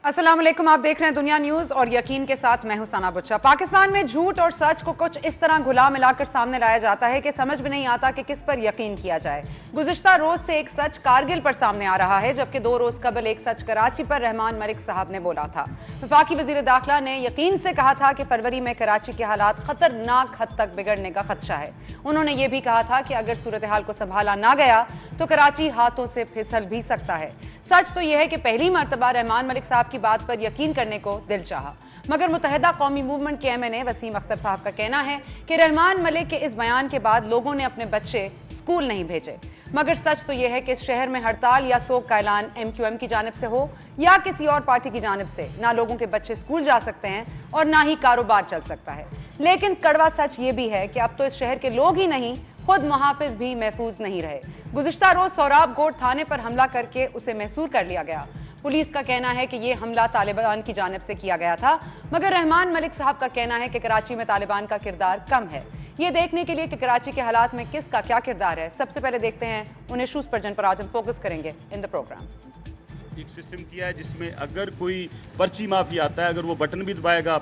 अस्सलाम वालेकुम, आप देख रहे हैं दुनिया न्यूज और यकीन के साथ मैं हूं सना बुच्चा। पाकिस्तान में झूठ और सच को कुछ इस तरह घुला मिलाकर सामने लाया जाता है कि समझ में नहीं आता कि किस पर यकीन किया जाए। गुज़िश्ता रोज से एक सच कारगिल पर सामने आ रहा है, जबकि 2 रोज कबल एक सच कराची पर रहमान मलिक साहब ने बोला था। वफाकी वजीर दाखिला ने यकीन से कहा था कि फरवरी में कराची के हालात खतरनाक हद तक बिगड़ने का खदशा है। उन्होंने यह भी कहा था कि अगर सूरत हाल को संभाला ना गया तो कराची हाथों से फिसल भी सकता है। सच तो यह है कि पहली मर्तबा रहमान मलिक साहब की बात पर यकीन करने को दिल चाहा, मगर मुत्तहिदा कौमी मूवमेंट के एमएनए वसीम अख्तर साहब का कहना है कि रहमान मलिक के इस बयान के बाद लोगों ने अपने बच्चे स्कूल नहीं भेजे। मगर सच तो यह है कि इस शहर में हड़ताल या सोग का ऐलान एमक्यूएम की जानिब से हो या किसी और पार्टी की जानिब से, ना लोगों के बच्चे स्कूल जा सकते हैं और ना ही कारोबार चल सकता है। लेकिन कड़वा सच यह भी है कि अब तो इस शहर के लोग ही नहीं, खुद मुहाफिज भी महफूज नहीं रहे। गुज़िश्ता रोज सोराब गोट थाने पर हमला करके उसे महसूर कर लिया गया। पुलिस का कहना है कि यह हमला तालिबान की जानिब से किया गया था, मगर रहमान मलिक साहब का कहना है कि कराची में तालिबान का किरदार कम है। यह देखने के लिए कि कराची के हालात में किसका क्या किरदार है, सबसे पहले देखते हैं उन इशूज पर जिन पर आज हम फोकस करेंगे इन द प्रोग्राम। एक सिस्टम किया है जिसमें अगर कोई पर्ची माफी आता है, अगर वो बटन भी दबाएगा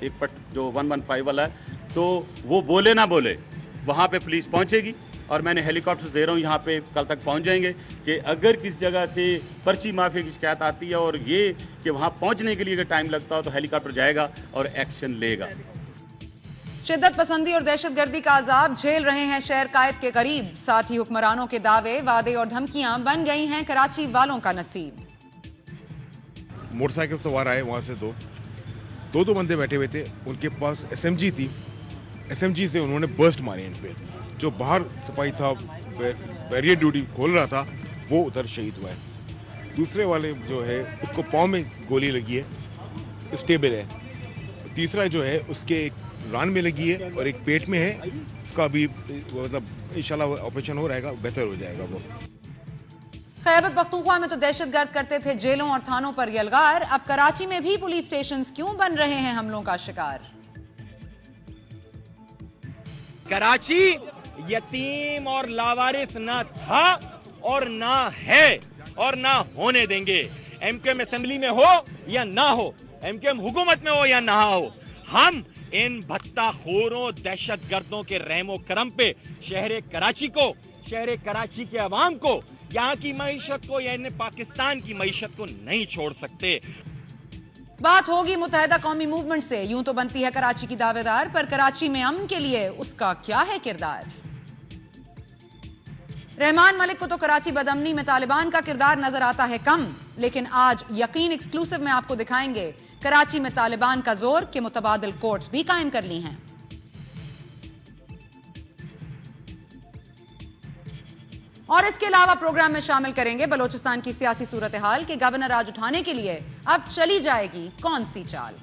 एक पट जो 115 वाला है, तो वो बोले ना बोले वहां पे पुलिस पहुंचेगी। और मैंने हेलीकॉप्टर दे रहा हूं, यहां पे कल तक पहुंच जाएंगे कि अगर किसी जगह से पर्ची माफी की शिकायत आती है और ये कि वहां पहुंचने के लिए अगर टाइम लगता हो तो हेलीकॉप्टर जाएगा और एक्शन लेगा। शिद्दत पसंदी और दहशतगर्दी का अजाब झेल रहे हैं शहर कायद के करीब, साथ ही हुक्मरानों के दावे, वादे और धमकियां बन गई हैं कराची वालों का नसीब। मोटरसाइकिल सवार आए, वहां से दो बंदे बैठे हुए थे, उनके पास एसएमजी थी। एसएमजी से उन्होंने बर्स्ट मारे इन पे। जो बाहर सिपाही था, बैरियर ड्यूटी खोल रहा था, वो उधर शहीद हुआ है। दूसरे वाले जो है उसको पांव में गोली लगी है, स्टेबल है। तीसरा जो है उसके एक रान में लगी है और एक पेट में है, उसका भी मतलब इंशाल्लाह ऑपरेशन हो रहेगा, बेहतर हो जाएगा वो। खैबर पख्तूनख्वा में तो दहशतगर्द करते थे जेलों और थानों पर यलगार, अब कराची में भी पुलिस स्टेशन क्यों बन रहे हैं हमलों का शिकार। कराची यतीम और लावारिस ना था और ना है और ना होने देंगे। एमक्यूएम असेंबली में हो या ना हो, एमक्यूएम हुकूमत में हो या ना हो, हम इन भत्ताखोरों दहशतगर्दों के रहमो करम पे शहर कराची को, शहर कराची के अवाम को, यहां की मईशत को, यानी पाकिस्तान की मईशत को नहीं छोड़ सकते। बात होगी मुत्तहिदा कौमी मूवमेंट से, यूं तो बनती है कराची की दावेदार, पर कराची में अमन के लिए उसका क्या है किरदार। रहमान मलिक को तो कराची बदअमनी में तालिबान का किरदार नजर आता है कम, लेकिन आज यकीन एक्सक्लूसिव में आपको दिखाएंगे कराची में तालिबान का जोर के मुतबादिल कोर्ट्स भी कायम कर ली हैं। और इसके अलावा प्रोग्राम में शामिल करेंगे बलोचिस्तान की सियासी सूरत हाल के गवर्नर आज उठाने के लिए अब चली जाएगी कौन सी चाल।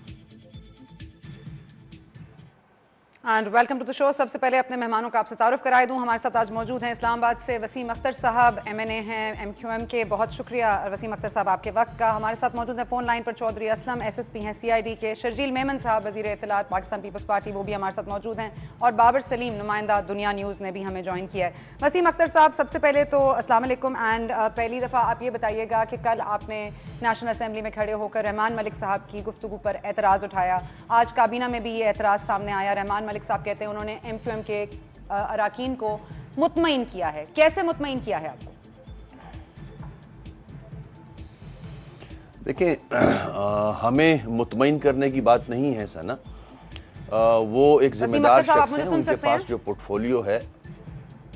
And welcome to the show. सबसे पहले अपने मेहमानों का आपसे तारुफ कराए दूं। हमारे साथ आज मौजूद हैं इस्लामाबाद से वसीम अख्तर साहब, एमएनए हैं एमक्यूएम के। बहुत शुक्रिया वसीम अख्तर साहब आपके वक्त का। हमारे साथ मौजूद हैं फोन लाइन पर चौधरी असलम, एसएसपी हैं सीआईडी के। शर्जील मेमन साहब वजीर इत्तलात पाकिस्तान पीपल्स पार्टी, वो भी हमारे साथ मौजूद हैं। और बाबर सलीम नुमाइंदा दुनिया न्यूज ने भी हमें ज्वाइन किया है। वसीम अख्तर साहब, सबसे पहले तो अस्सलाम वालेकुम। एंड पहली दफा आप ये बताइएगा कि कल आपने नेशनल असेंबली में खड़े होकर रहमान मलिक साहब की गुफ्तगू पर एतराज उठाया, आज काबीना में भी ये एतराज सामने आया। रहमान मलिक साहब कहते हैं उन्होंने एमक्यूएम के अराकीन को मुतमईन किया है। कैसे मुतमईन किया है आपको? देखिए, हमें मुतमईन करने की बात नहीं है सना। वो एक जिम्मेदार शख्स है, उनके पास जो पोर्टफोलियो है।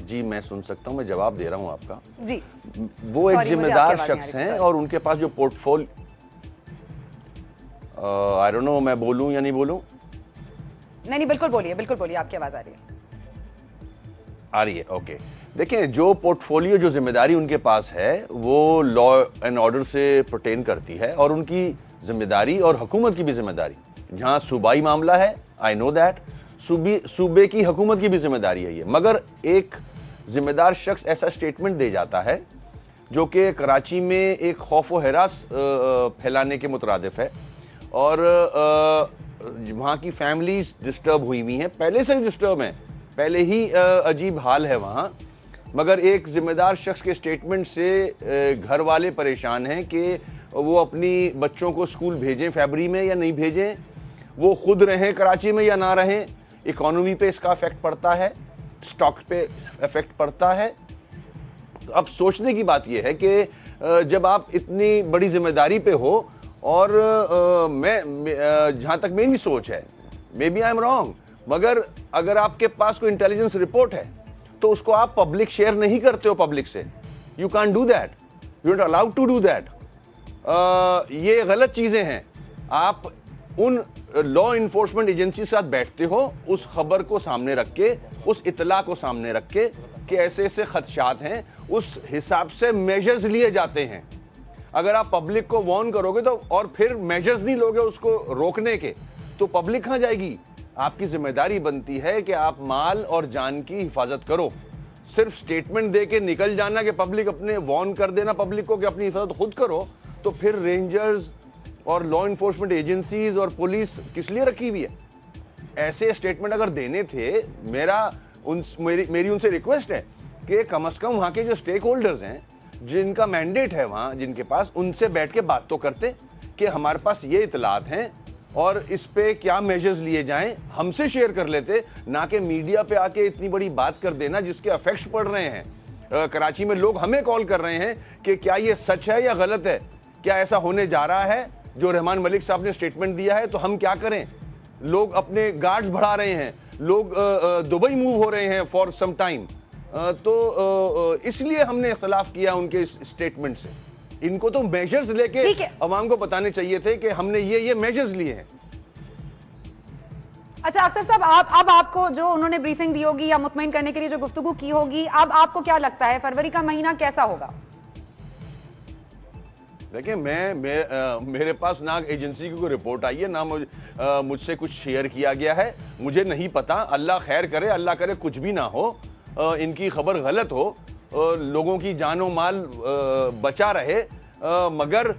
जी मैं सुन सकता हूं, मैं जवाब दे रहा हूं आपका जी। वो एक जिम्मेदार शख्स हैं और उनके पास जो पोर्टफोलियो, आई डोंट नो मैं बोलूं या नहीं बोलूं। नहीं बिल्कुल बोलिए, बिल्कुल बोलिए, आपकी आवाज आ रही है। आ रही है, ओके। देखें, जो पोर्टफोलियो, जो जिम्मेदारी उनके पास है वो लॉ एंड ऑर्डर से पर्टेन करती है और उनकी जिम्मेदारी और हुकूमत की भी जिम्मेदारी, जहां सूबाई मामला है, आई नो दैट, सूबे की हुकूमत की भी जिम्मेदारी है ये। मगर एक जिम्मेदार शख्स ऐसा स्टेटमेंट दे जाता है जो कि कराची में एक खौफ व हिरास फैलाने के मुतरादिफ है और वहां की फैमिलीज डिस्टर्ब हुई हैं, पहले से डिस्टर्ब हैं, पहले ही अजीब हाल है वहां। मगर एक जिम्मेदार शख्स के स्टेटमेंट से घर वाले परेशान हैं कि वो अपनी बच्चों को स्कूल भेजें फरवरी में या नहीं भेजें, वो खुद रहें कराची में या ना रहें, इकोनॉमी पे इसका इफेक्ट पड़ता है, स्टॉक पे इफेक्ट पड़ता है। तो अब सोचने की बात यह है कि जब आप इतनी बड़ी जिम्मेदारी पे हो, और जहां तक मेरी सोच है, maybe I am wrong, मगर अगर आपके पास कोई इंटेलिजेंस रिपोर्ट है तो उसको आप पब्लिक शेयर नहीं करते हो पब्लिक से। You can't do that, you not allowed to do that. ये गलत चीजें हैं। आप उन लॉ इन्फोर्समेंट एजेंसी के साथ बैठते हो, उस खबर को सामने रख के, उस इतला को सामने रख के कि ऐसे ऐसे खदशात हैं, उस हिसाब से मेजर्स लिए जाते हैं। अगर आप पब्लिक को वार्न करोगे तो, और फिर मेजर्स नहीं लोगे उसको रोकने के, तो पब्लिक कहां जाएगी? आपकी जिम्मेदारी बनती है कि आप माल और जान की हिफाजत करो। सिर्फ स्टेटमेंट दे के निकल जाना कि पब्लिक अपने वार्न कर देना पब्लिक को कि अपनी हिफाजत खुद करो, तो फिर रेंजर्स और लॉ इन्फोर्समेंट एजेंसीज और पुलिस किस लिए रखी हुई है? ऐसे स्टेटमेंट अगर देने थे, मेरी उनसे रिक्वेस्ट है कि कम से कम वहां के जो स्टेक होल्डर्स हैं, जिनका मैंडेट है वहां जिनके पास, उनसे बैठ के बात तो करते कि हमारे पास ये इतलात हैं और इस पे क्या मेजर्स लिए जाएं, हमसे शेयर कर लेते, ना कि मीडिया पे आके इतनी बड़ी बात कर देना जिसके इफेक्ट्स पड़ रहे हैं। कराची में लोग हमें कॉल कर रहे हैं कि क्या ये सच है या गलत है, क्या ऐसा होने जा रहा है जो रहमान मलिक साहब ने स्टेटमेंट दिया है, तो हम क्या करें? लोग अपने गार्ड्स बढ़ा रहे हैं, लोग दुबई मूव हो रहे हैं फॉर सम टाइम। तो इसलिए हमने इख्तिलाफ किया उनके स्टेटमेंट से। इनको तो मेजर्स लेके अवाम को बताने चाहिए थे कि हमने ये मेजर्स लिए हैं। अच्छा अख्तर साहब, अब आपको जो उन्होंने ब्रीफिंग दी होगी या मुतमईन करने के लिए जो गुफ्तगू की होगी, अब आपको क्या लगता है फरवरी का महीना कैसा होगा? देखिए, मेरे पास ना एजेंसी की कोई रिपोर्ट आई है, ना मुझसे कुछ शेयर किया गया है, मुझे नहीं पता। अल्लाह खैर करे, अल्लाह करे कुछ भी ना हो, इनकी खबर गलत हो, लोगों की जानो माल बचा रहे, मगर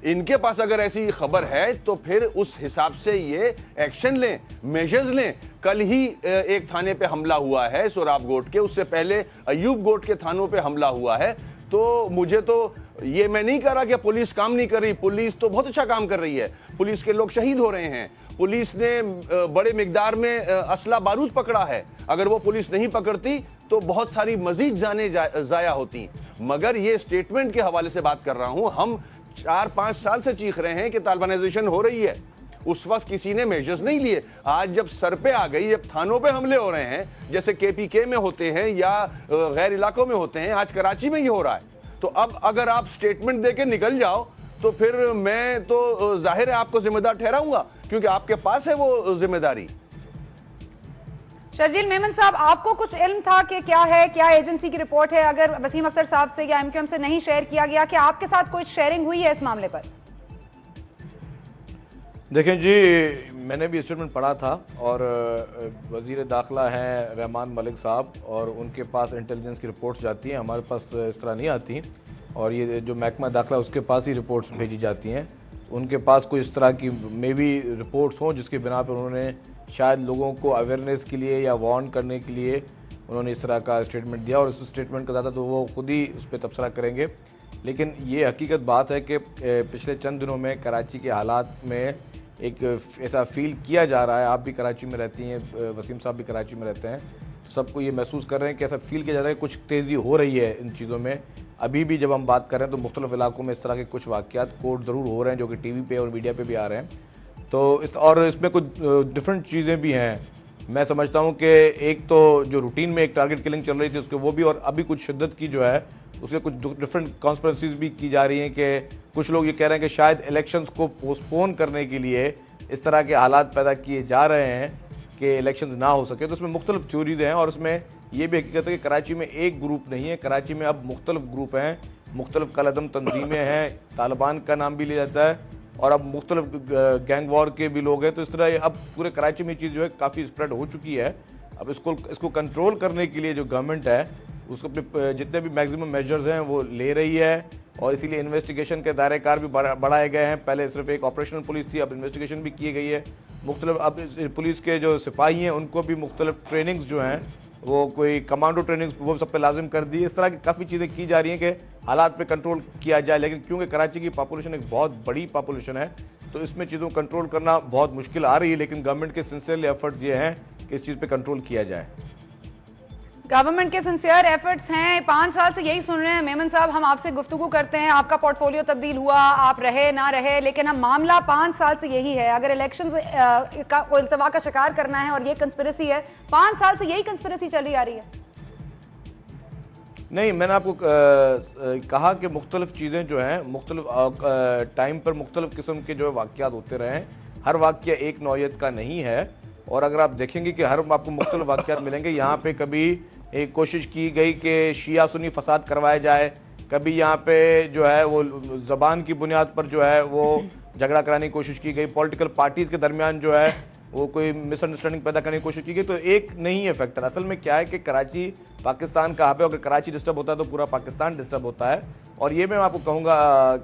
इनके पास अगर ऐसी खबर है तो फिर उस हिसाब से ये एक्शन लें, मेजर्स लें। कल ही एक थाने पे हमला हुआ है सोराब गोट के, उससे पहले अयूब गोट के थानों पे हमला हुआ है। तो मुझे तो ये मैं नहीं कह रहा कि पुलिस काम नहीं कर रही, पुलिस तो बहुत अच्छा काम कर रही है, पुलिस के लोग शहीद हो रहे हैं, पुलिस ने बड़े मिकदार में असला बारूद पकड़ा है। अगर वो पुलिस नहीं पकड़ती तो बहुत सारी मजीद जाने जाया होती। मगर ये स्टेटमेंट के हवाले से बात कर रहा हूं, हम 4-5 साल से चीख रहे हैं कि तालिबानाइजेशन हो रही है, उस वक्त किसी ने मेजर्स नहीं लिए। आज जब सर पे आ गई, जब थानों पे हमले हो रहे हैं, जैसे KPK में होते हैं या गैर इलाकों में होते हैं, आज कराची में ही हो रहा है, तो अब अगर आप स्टेटमेंट देके निकल जाओ तो फिर मैं तो जाहिर है आपको जिम्मेदार ठहराऊंगा, क्योंकि आपके पास है वो जिम्मेदारी। शर्जील मेमन साहब, आपको कुछ इल्म था कि क्या है, क्या एजेंसी की रिपोर्ट है? अगर वसीम अख्तर साहब से या MQM से नहीं शेयर किया गया, क्या आपके साथ कोई शेयरिंग हुई है इस मामले पर? देखें जी, मैंने भी स्टेटमेंट पढ़ा था और वजीर दाखिला हैं रहमान मलिक साहब, और उनके पास इंटेलिजेंस की रिपोर्ट्स जाती हैं, हमारे पास इस तरह नहीं आती, और ये जो महकमा दाखिला उसके पास ही रिपोर्ट्स भेजी जाती हैं। उनके पास कोई इस तरह की मे बी रिपोर्ट्स हों जिसके बिना पर उन्होंने शायद लोगों को अवेयरनेस के लिए या वार्न करने के लिए उन्होंने इस तरह का स्टेटमेंट दिया, और इस स्टेटमेंट का ज़्यादा तो वो खुद ही उस पर तबसरा करेंगे। लेकिन ये हकीकत बात है कि पिछले चंद दिनों में कराची के हालात में एक ऐसा फील किया जा रहा है, आप भी कराची में रहती हैं, वसीम साहब भी कराची में रहते हैं, सबको ये महसूस कर रहे हैं कि ऐसा फील किया जा रहा है कि कुछ तेज़ी हो रही है इन चीज़ों में। अभी भी जब हम बात कर रहे हैं तो मुख्तलिफ इलाकों में इस तरह के कुछ वाक़यात कोट ज़रूर हो रहे हैं जो कि TV पे और मीडिया पे भी आ रहे हैं। तो इसमें कुछ डिफरेंट चीज़ें भी हैं। मैं समझता हूँ कि एक तो जो रूटीन में एक टारगेट किलिंग चल रही थी उसके वो भी, और अभी कुछ शिद्दत की जो है उसके कुछ डिफरेंट कॉन्स्पिरेसीज भी की जा रही हैं कि कुछ लोग ये कह रहे हैं कि शायद इलेक्शंस को पोस्टपोन करने के लिए इस तरह के हालात पैदा किए जा रहे हैं कि इलेक्शन ना हो सके। तो उसमें मुख्तलिफ थ्योरीज हैं, और उसमें ये भी हकीकत है कि कराची में एक ग्रुप नहीं है, कराची में अब मुख्तलिफ ग्रुप हैं, मुख्तलिफ कलअदम तंजीमें हैं, तालिबान का नाम भी लिया जाता है, और अब मुख्तलिफ गैंग वॉर के भी लोग हैं। तो इस तरह अब पूरे कराची में चीज़ जो है काफ़ी स्प्रेड हो चुकी है। अब इसको कंट्रोल करने के लिए जो गवर्नमेंट है उसको अपने जितने भी मैक्सिमम मेजर्स हैं वो ले रही है, और इसीलिए इन्वेस्टिगेशन के दायरे कार भी बढ़ाए गए हैं। पहले सिर्फ एक ऑपरेशनल पुलिस थी, अब इन्वेस्टिगेशन भी की गई है। मुख्तलिफ अब पुलिस के जो सिपाही हैं उनको भी मुख्तलिफ ट्रेनिंग्स जो हैं वो कोई कमांडो ट्रेनिंग वो सब पे लाजिम कर दी। इस तरह की काफ़ी चीज़ें की जा रही हैं कि हालात पे कंट्रोल किया जाए, लेकिन क्योंकि कराची की पॉपुलेशन एक बहुत बड़ी पॉपुलेशन है तो इसमें चीज़ों को कंट्रोल करना बहुत मुश्किल आ रही है, लेकिन गवर्नमेंट के सिंसियरली एफर्ट्स ये हैं कि इस चीज़ पे कंट्रोल किया जाए। गवर्नमेंट के सिंसियर एफर्ट्स हैं, 5 साल से यही सुन रहे हैं। मेमन साहब, हम आपसे गुफ्तगू करते हैं, आपका पोर्टफोलियो तब्दील हुआ, आप रहे ना रहे, लेकिन हम मामला 5 साल से यही है। अगर इलेक्शन का इल्तवा का शिकार करना है और ये कंस्पिरेसी है, 5 साल से यही कंस्पिरेसी चली आ रही है। नहीं, मैंने आपको कहा कि मुख्तलिफ चीज़ें जो हैं मुख्तलिफ टाइम पर मुख्तलिफ किस्म के जो वाक़यात होते रहे हैं, हर वाक़या एक नौयत का नहीं है। और अगर आप देखेंगे कि हर आपको मुख्तलिफ वाक़यात मिलेंगे, यहाँ पे कभी एक कोशिश की गई कि शिया सुन्नी फसाद करवाया जाए, कभी यहाँ पे जो है वो ज़बान की बुनियाद पर जो है वो झगड़ा कराने की कोशिश की गई, पॉलिटिकल पार्टीज़ के दरमियान जो है वो कोई मिसअंडरस्टैंडिंग पैदा करने की कोशिश की गई। तो एक नहीं है फैक्टर। असल में क्या है कि कराची पाकिस्तान का हब है, अगर कराची डिस्टर्ब होता है तो पूरा पाकिस्तान डिस्टर्ब होता है। और ये मैं आपको कहूँगा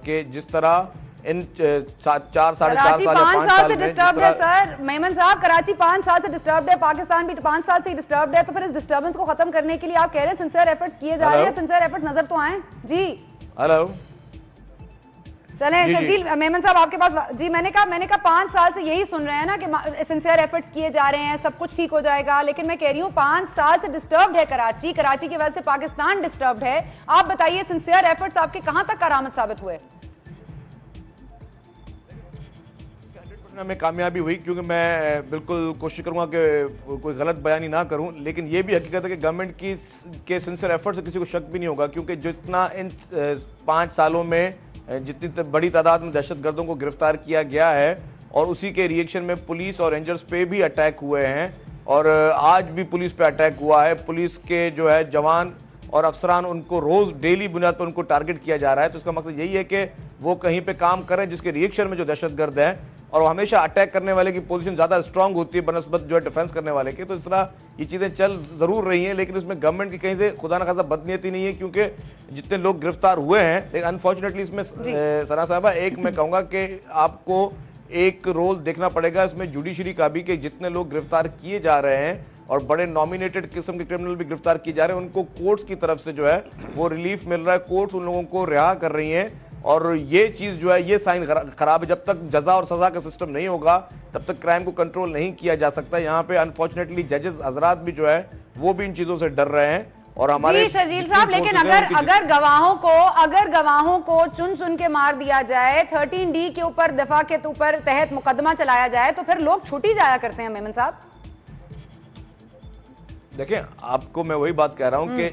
कि जिस तरह इन 4 साढ़े 4 साल या 5 साल से डिस्टर्ब है सर। मेमन साहब, कराची 5 साल से डिस्टर्ब है, पाकिस्तान भी 5 साल से डिस्टर्ब है, तो फिर इस डिस्टर्बेंस को खत्म करने के लिए आप कह रहे हैं सिंसियर एफर्ट्स किए जा रहे हैं। सिंसियर एफर्ट्स नजर तो आए जी। हेलो, चलें शर्जील मेमन साहब आपके पास जी। मैंने कहा 5 साल से यही सुन रहे हैं ना कि सिंसियर एफर्ट्स किए जा रहे हैं, सब कुछ ठीक हो जाएगा, लेकिन मैं कह रही हूँ 5 साल से डिस्टर्ब्ड है कराची की वजह से पाकिस्तान डिस्टर्ब्ड है। आप बताइए सिंसियर एफर्ट्स आपके कहां तक करामत साबित हुए? में कामयाबी हुई, क्योंकि मैं बिल्कुल कोशिश करूंगा कि कोई गलत बयानी ना करूं, लेकिन यह भी हकीकत है कि गवर्नमेंट के सिंसियर एफर्ट से किसी को शक भी नहीं होगा, क्योंकि जितना इन 5 सालों में जितनी बड़ी तादाद में दहशतगर्दों को गिरफ्तार किया गया है और उसी के रिएक्शन में पुलिस और रेंजर्स पे भी अटैक हुए हैं, और आज भी पुलिस पे अटैक हुआ है। पुलिस के जो है जवान और अफसरान, उनको रोज डेली बुनियाद पर उनको टारगेट किया जा रहा है। तो इसका मकसद यही है कि वो कहीं पे काम करें जिसके रिएक्शन में जो दहशतगर्द है, और हमेशा अटैक करने वाले की पोजीशन ज्यादा स्ट्रांग होती है बनस्बत जो है डिफेंस करने वाले की। तो इस तरह ये चीजें चल जरूर रही हैं, लेकिन इसमें गवर्नमेंट की कहीं से खुदा न खासा बदनीयती नहीं है, क्योंकि जितने लोग गिरफ्तार हुए हैं, लेकिन अनफॉर्चुनेटली इसमें सना साहबा एक मैं कहूंगा कि आपको एक रोल देखना पड़ेगा इसमें जुडिशरी का भी, कि जितने लोग गिरफ्तार किए जा रहे हैं और बड़े नॉमिनेटेड किस्म के क्रिमिनल भी गिरफ्तार किए जा रहे हैं, उनको कोर्ट्स की तरफ से जो है वो रिलीफ मिल रहा है, कोर्ट्स उन लोगों को रिहा कर रही हैं। और ये चीज जो है ये साइन खराब है। जब तक जजा और सजा का सिस्टम नहीं होगा तब तक क्राइम को कंट्रोल नहीं किया जा सकता। यहाँ पे अनफॉर्चुनेटली जजेस हजरात भी जो है वो भी इन चीजों से डर रहे हैं। और हमारे शर्जील साहब, लेकिन अगर गवाहों को चुन चुन के मार दिया जाए, 13D के ऊपर दफा के ऊपर तहत मुकदमा चलाया जाए, तो फिर लोग छुट्टी जाया करते हैं। मेमन साहब देखें, आपको मैं वही बात कह रहा हूं कि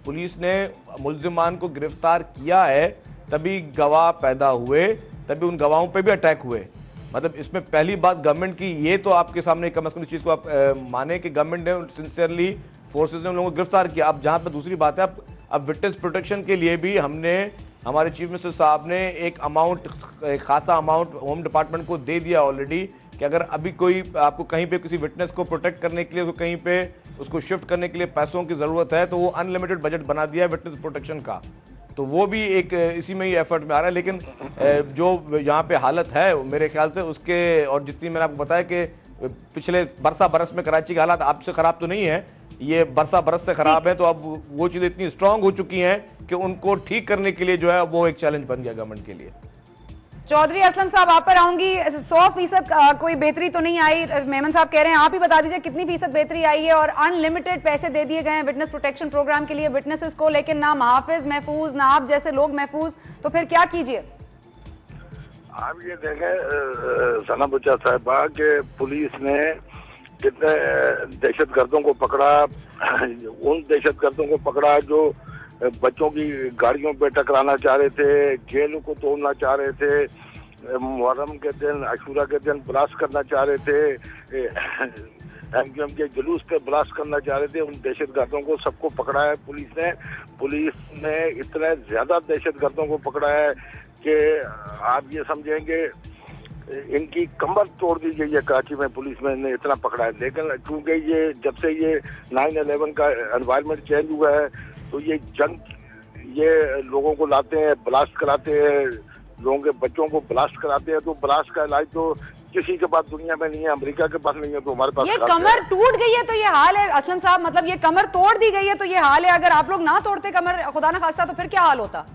पुलिस ने मुल्जिमान को गिरफ्तार किया है, तभी गवाह पैदा हुए, तभी उन गवाहों पे भी अटैक हुए। मतलब इसमें पहली बात गवर्नमेंट की, ये तो आपके सामने कम से कम इस चीज को आप माने कि गवर्नमेंट ने सिंसियरली फोर्सेज ने उन लोगों को गिरफ्तार किया। अब जहां पर दूसरी बात है, अब विटनेस प्रोटेक्शन के लिए भी हमने, हमारे चीफ मिनिस्टर साहब ने एक अमाउंट, खासा अमाउंट होम डिपार्टमेंट को दे दिया ऑलरेडी, कि अगर अभी कोई आपको कहीं पे किसी विटनेस को प्रोटेक्ट करने के लिए, तो कहीं पे उसको शिफ्ट करने के लिए पैसों की जरूरत है, तो वो अनलिमिटेड बजट बना दिया है विटनेस प्रोटेक्शन का। तो वो भी एक इसी में ही एफर्ट में आ रहा है। लेकिन जो यहाँ पे हालत है मेरे ख्याल से उसके, और जितनी मैंने आपको बताया कि पिछले बरसा बरस में कराची के हालात आपसे खराब तो नहीं है, ये बरसा बरस से खराब है, तो अब वो चीजें इतनी स्ट्रांग हो चुकी हैं कि उनको ठीक करने के लिए जो है वो एक चैलेंज बन गया गवर्नमेंट के लिए। चौधरी असलम साहब, आप पर आऊंगी। 100% कोई बेहतरी तो नहीं आई, मेमन साहब कह रहे हैं, आप ही बता दीजिए कितनी फीसद बेहतरी आई है? और अनलिमिटेड पैसे दे दिए गए हैं विटनेस प्रोटेक्शन प्रोग्राम के लिए विटनेसेस को, लेकिन ना महाफिज महफूज, ना आप जैसे लोग महफूज, तो फिर क्या कीजिए? आप ये देखें सना बुच्चा साहिबा के पुलिस ने कितने दहशतगर्दों को पकड़ा, उन दहशतगर्दों को पकड़ा जो बच्चों की गाड़ियों पे टकराना चाह रहे थे, जेलों को तोड़ना चाह रहे थे, मुहर्रम के दिन, अशूरा के दिन ब्लास्ट करना चाह रहे थे, एमक्यूएम के जुलूस पे ब्लास्ट करना चाह रहे थे। उन दहशतगर्दों को सबको पकड़ा है पुलिस ने इतने ज्यादा दहशतगर्दों को पकड़ा है कि आप ये समझेंगे इनकी कमर तोड़ दी गई है कराची में, पुलिस ने इतना पकड़ा है। लेकिन चूंकि ये जब से ये 9/11 का एनवायरनमेंट चेंज हुआ है, तो ये जंग, ये लोगों को लाते हैं, ब्लास्ट कराते हैं, लोगों के बच्चों को ब्लास्ट कराते हैं, तो ब्लास्ट का इलाज तो किसी के पास दुनिया में नहीं है, अमेरिका के पास नहीं है, तो हमारे पास ये कमर टूट गई है तो ये हाल है असलम साहब, मतलब ये कमर तोड़ दी गई है तो ये हाल है। अगर आप लोग ना तोड़ते कमर खुदा ना खास्ता तो फिर क्या हाल होता?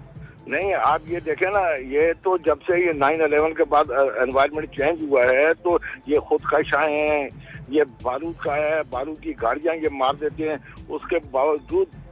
नहीं, आप ये देखें ना, ये तो जब से ये 9/11 के बाद एनवायरनमेंट चेंज हुआ है तो ये खुदकशाएं हैं, ये बारूद का है, बारूद की गाड़ियां ये मार देते हैं, उसके बावजूद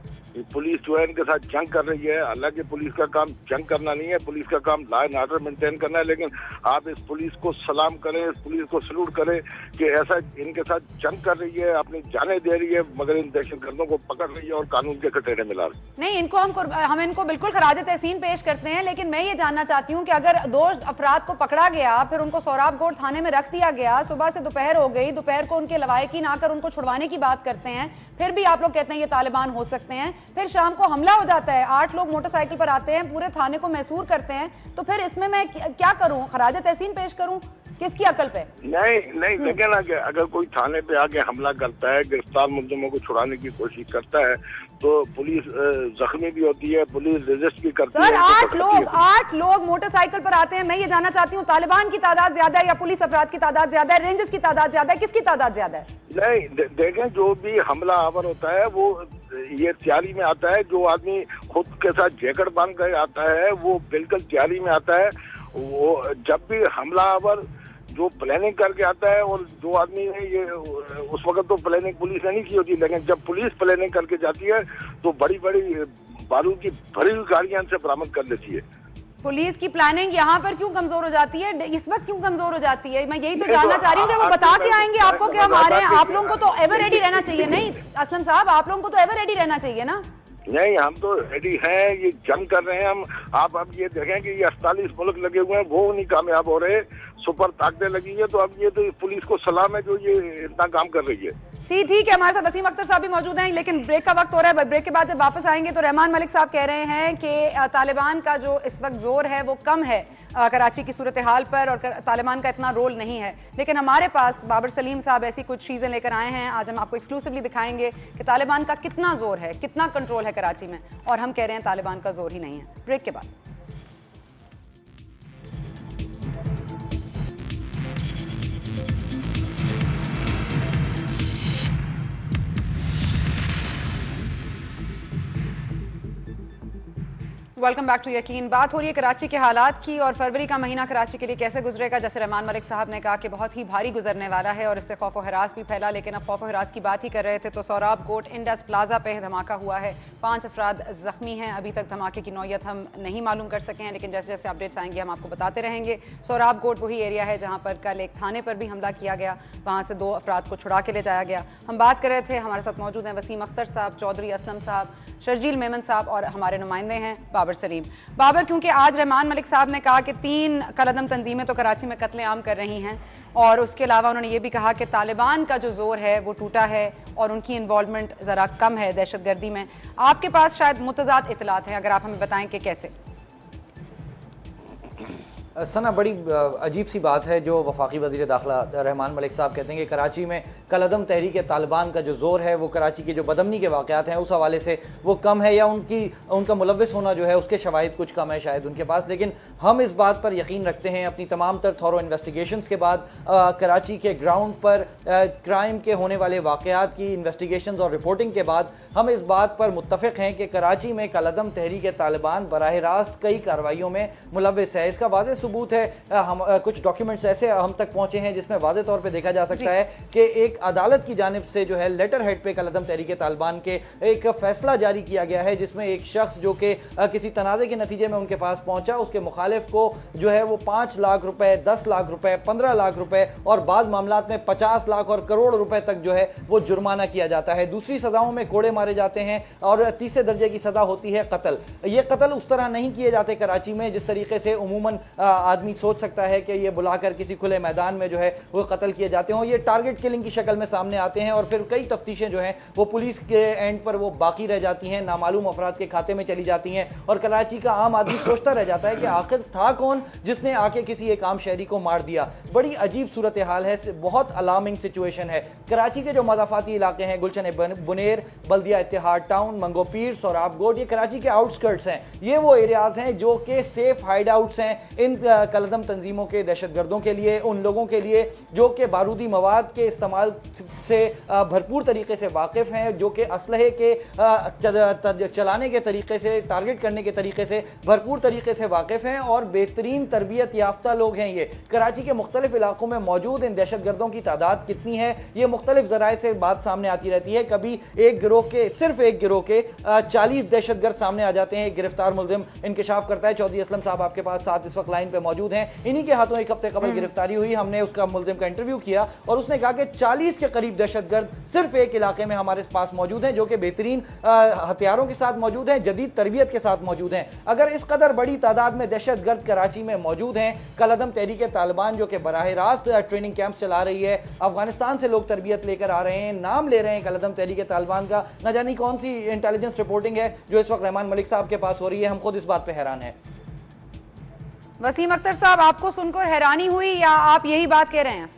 पुलिस जो है इनके साथ जंग कर रही है। हालांकि पुलिस का काम जंग करना नहीं है, पुलिस का काम लॉ एंड ऑर्डर मेंटेन करना है, लेकिन आप इस पुलिस को सलाम करें, इस पुलिस को सल्यूट करें कि ऐसा इनके साथ जंग कर रही है, अपनी जानें दे रही है, मगर इन दहशतगर्दों को पकड़ रही है और कानून के कटघरे में ला रही है। नहीं, इनको हम इनको बिल्कुल खराज तहसीन पेश करते हैं, लेकिन मैं ये जानना चाहती हूँ कि अगर 2 अफराद को पकड़ा गया, फिर उनको सोराबकोट थाने में रख दिया गया, सुबह से दोपहर हो गई, दोपहर को उनके लवाहिकीन आकर उनको छुड़वाने की बात करते हैं, फिर भी आप लोग कहते हैं ये तालिबान हो सकते हैं, फिर शाम को हमला हो जाता है, 8 लोग मोटरसाइकिल पर आते हैं, पूरे थाने को महसूर करते हैं, तो फिर इसमें मैं क्या करूं? खराज तहसीन पेश करूं? किसकी अकल पे? नहीं देखे ना कि अगर कोई थाने पे आके हमला करता है, गिरफ्तार मुलजिमों को छुड़ाने की कोशिश करता है, तो पुलिस जख्मी भी होती है, पुलिस रेजिस्ट भी करती है। सर 8 लोग मोटरसाइकिल पर आते हैं। मैं ये जानना चाहती हूँ, तालिबान की तादाद ज्यादा है या पुलिस अफराद की तादाद ज्यादा है, रेंजर्स की तादाद ज्यादा है, किसकी तादाद ज्यादा है? नहीं देखें, जो भी हमला आवर होता है वो ये तैयारी में आता है। जो आदमी खुद के साथ जैकेट बांध कर आता है वो बिल्कुल तैयारी में आता है। वो जब भी हमला आवर जो प्लानिंग करके आता है, और जो आदमी ने ये उस वक्त तो प्लानिंग पुलिस ने नहीं की होती, लेकिन जब पुलिस प्लानिंग करके जाती है तो बड़ी बड़ी बारूद की भरी हुई गाड़ियां से बरामद कर लेती है। पुलिस की प्लानिंग यहाँ पर क्यों कमजोर हो जाती है, इस वक्त क्यों कमजोर हो जाती है? मैं यही तो जानना चाह रही हूँ कि वो बता के आएंगे आपको कि हम आ रहे हैं। आप लोगों को तो एवर रेडी रहना चाहिए। नहीं असलम साहब, आप लोगों को तो एवर रेडी रहना चाहिए ना? नहीं, हम तो रेडी हैं, ये जंग कर रहे हैं हम। आप अब ये देखें कि ये 48 मुल्क लगे हुए हैं, वो नहीं कामयाब हो रहे, सुपर ताकतें लगी है, तो अब ये तो पुलिस को सलाम है जो ये इतना काम कर रही है। जी ठीक है, हमारे साथ वसीम अख्तर साहब भी मौजूद हैं, लेकिन ब्रेक का वक्त हो रहा है। ब्रेक के बाद जब वापस आएंगे तो रहमान मलिक साहब कह रहे हैं कि तालिबान का जो इस वक्त जोर है वो कम है कराची की सूरत हाल पर, और तालिबान का इतना रोल नहीं है। लेकिन हमारे पास बाबर सलीम साहब ऐसी कुछ चीजें लेकर आए हैं, आज हम आपको एक्सक्लूसिवली दिखाएंगे कि तालिबान का कितना जोर है, कितना कंट्रोल है कराची में, और हम कह रहे हैं तालिबान का जोर ही नहीं है। ब्रेक के बाद वेलकम बैक टू यकीन। बात हो रही है कराची के हालात की, और फरवरी का महीना कराची के लिए कैसे गुजरेगा। जैसे रहमान मलिक साहब ने कहा कि बहुत ही भारी गुजरने वाला है और इससे खौफ व हरास भी फैला। लेकिन अब खौफ व हरास की बात ही कर रहे थे तो सोराबकोट इंडस प्लाजा पे धमाका हुआ है, 5 अफराद जख्मी हैं। अभी तक धमाके की नौयत हम नहीं मालूम कर सके हैं, लेकिन जैसे जैसे अपडेट्स आएंगे हम आपको बताते रहेंगे। सोराबकोट वही एरिया है जहां पर कल एक थाने पर भी हमला किया गया, वहां से 2 अफराद को छुड़ा के ले जाया गया। हम बात कर रहे थे, हमारे साथ मौजूद हैं वसीम अख्तर साहब, चौधरी असलम साहब, शर्जील मेमन साहब और हमारे नुमाइंदे हैं बाबर सलीम। बाबर, क्योंकि आज रहमान मलिक साहब ने कहा कि 3 कलअदम तंजीमें तो कराची में कत्लेआम कर रही हैं, और उसके अलावा उन्होंने ये भी कहा कि तालिबान का जो जोर है वो टूटा है और उनकी इन्वॉल्वमेंट जरा कम है दहशतगर्दी में। आपके पास शायद मुतज़ाद इतलात हैं, अगर आप हमें बताएं कि कैसे। सना, बड़ी अजीब सी बात है जो वफाकी वज़ीर दाखिला रहमान मलिक साहब कहते हैं कि कराची में कलअदम तहरीक तालिबान का जो जोर है वो कराची के जो बदमनी के वाक़यात हैं उस हवाले से वो कम है, या उनका मुलव्विस होना जो है उसके शवाहिद कुछ कम है शायद उनके पास। लेकिन हम इस बात पर यकीन रखते हैं अपनी तमाम तर थॉरो इन्वेस्टिगेशंस के बाद, कराची के ग्राउंड पर क्राइम के होने वाले वाक़यात की इन्वेस्टिगेशंस और रिपोर्टिंग के बाद हम इस बात पर मुत्तफ़िक़ हैं कि कराची में कलअदम तहरीक तालिबान बराह रास्त कई कार्रवाइयों में मुलव्विस है। इसका वाज़ेह सबूत है, हम कुछ डॉक्यूमेंट्स ऐसे हम तक पहुंचे हैं जिसमें वाज़ेह तौर पे देखा जा सकता है कि एक अदालत की जानिब से जो है लेटर हेड पे कलअदम तहरीक तालिबान के एक फैसला जारी किया गया है, जिसमें एक शख्स जो कि किसी तनाज़े के नतीजे में उनके पास पहुंचा, उसके मुखालिफ को जो है वो 5 लाख रुपए, 10 लाख रुपए, 15 लाख रुपए और बाद मामलात में 50 लाख और करोड़ रुपए तक जो है वो जुर्माना किया जाता है। दूसरी सजाओं में कोड़े मारे जाते हैं और तीसरे दर्जे की सजा होती है कत्ल। ये कत्ल उस तरह नहीं किए जाते कराची में जिस तरीके से उमूमन आदमी सोच सकता है कि ये बुलाकर किसी खुले मैदान में जो है वो कत्ल किए जाते हों। ये टारगेट किलिंग की शक्ल शक्ल में सामने आते हैं और फिर कई तफ्तीशें जो हैं वो पुलिस के एंड पर वो बाकी रह जाती हैं, नामालूम अफराद के खाते में चली जाती हैं और कराची का आम आदमी सोचता रह जाता है कि आखिर था कौन जिसने आके किसी एक आम शहरी को मार दिया। बड़ी अजीब सूरत हाल है, बहुत अलार्मिंग सिचुएशन है। कराची के जो मज़ाफाती इलाके हैं, गुलशन बुनेर, बल्दिया इत्तेहाद टाउन, मंगो पीर, सोराब गोड, ये कराची के आउटस्कर्ट्स हैं। ये वो एरियाज हैं जो कि सेफ हाइड आउट्स हैं इन कलदम तंजीमों के दहशतगर्दों के लिए, उन लोगों के लिए जो कि बारूदी मवाद के इस्तेमाल से भरपूर तरीके से वाकिफ हैं, जो कि असलहे के चलाने के तरीके से, टारगेट करने के तरीके से भरपूर तरीके से वाकिफ हैं और बेहतरीन तरबियत याफ्ता लोग हैं। ये कराची के मुख्तलिफ इलाकों में मौजूद इन दहशतगर्दों की तादाद कितनी है, ये मुख्तलिफ जराए से बात सामने आती रहती है। कभी एक गिरोह के, सिर्फ एक गिरोह के 40 दहशतगर्द सामने आ जाते हैं। गिरफ्तार मुलजिम इंकिशाफ करता है। चौधरी असलम साहब आपके पास साथ इस वक्त लाइन पे मौजूद हैं। इन्हीं के हाथों एक हफ्ते कबल गिरफ्तारी हुई। हमने उसका मुलजिम का इंटरव्यू किया और उसने कहा कि 40 के करीब दहशतगर्द सिर्फ एक इलाके में हमारे पास मौजूद हैं, जो कि बेहतरीन हथियारों के साथ मौजूद हैं, जदीद तरबियत के साथ मौजूद हैं। अगर इस कदर बड़ी तादाद में दहशतगर्द कराची में मौजूद हैं, कलअदम तहरीक तालिबान जो कि बराह रास्त ट्रेनिंग कैंप चला रही है, अफगानिस्तान से लोग तरबियत लेकर आ रहे हैं, नाम ले रहे हैं कलअदम तहरीक तालिबान का, न जानी कौन सी इंटेलिजेंस रिपोर्टिंग है जो इस वक्त रहमान मलिक साहब के पास हो रही है। हम खुद इस बात पर हैरान हैं। वसीम अख्तर साहब, आपको सुनकर हैरानी हुई या आप यही बात कह रहे हैं?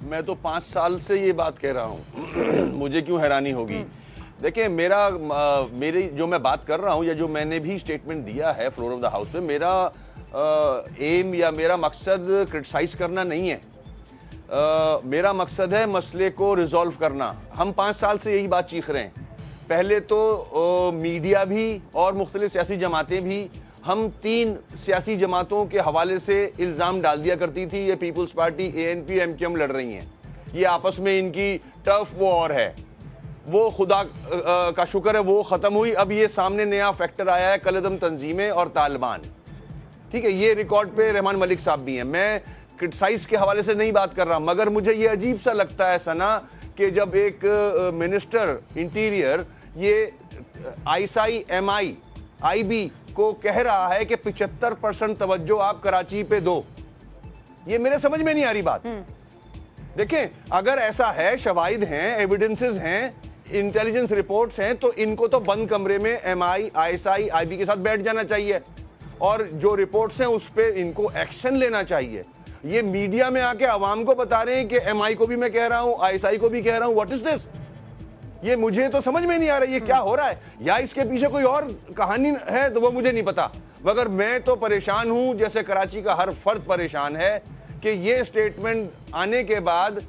मैं तो 5 साल से ये बात कह रहा हूं मुझे क्यों हैरानी होगी? देखिए, मेरी जो मैं बात कर रहा हूं या जो मैंने भी स्टेटमेंट दिया है फ्लोर ऑफ द हाउस में, मेरा एम या मेरा मकसद क्रिटिसाइज करना नहीं है। मेरा मकसद है मसले को रिजॉल्व करना। हम 5 साल से यही बात चीख रहे हैं। पहले तो मीडिया भी और मुख्तलिफ सियासी जमातें भी, हम 3 सियासी जमातों के हवाले से इल्जाम डाल दिया करती थी ये पीपुल्स पार्टी, ANP, MQM लड़ रही हैं, ये आपस में इनकी टफ वॉर है। वो खुदा का शुक्र है वो खत्म हुई। अब ये सामने नया फैक्टर आया है, कलअदम तंजीमें और तालिबान। ठीक है, ये रिकॉर्ड पे रहमान मलिक साहब भी हैं। मैं क्रिटिसाइज के हवाले से नहीं बात कर रहा, मगर मुझे ये अजीब सा लगता है सना कि जब एक मिनिस्टर इंटीरियर ये ISI MI IB को कह रहा है कि 75% तवज्जो आप कराची पे दो, ये मेरे समझ में नहीं आ रही बात। देखें, अगर ऐसा है, शवाहिद हैं, एविडेंसेस हैं, इंटेलिजेंस रिपोर्ट्स हैं, तो इनको तो बंद कमरे में MI ISI IB के साथ बैठ जाना चाहिए और जो रिपोर्ट्स हैं उस पर इनको एक्शन लेना चाहिए। ये मीडिया में आके आवाम को बता रहे हैं कि MI को भी मैं कह रहा हूं, ISI को भी कह रहा हूं। What is this? ये मुझे तो समझ में नहीं आ रहा ये क्या हो रहा है, या इसके पीछे कोई और कहानी है तो वो मुझे नहीं पता, मगर मैं तो परेशान हूं, जैसे कराची का हर फर्द परेशान है कि ये स्टेटमेंट आने के बाद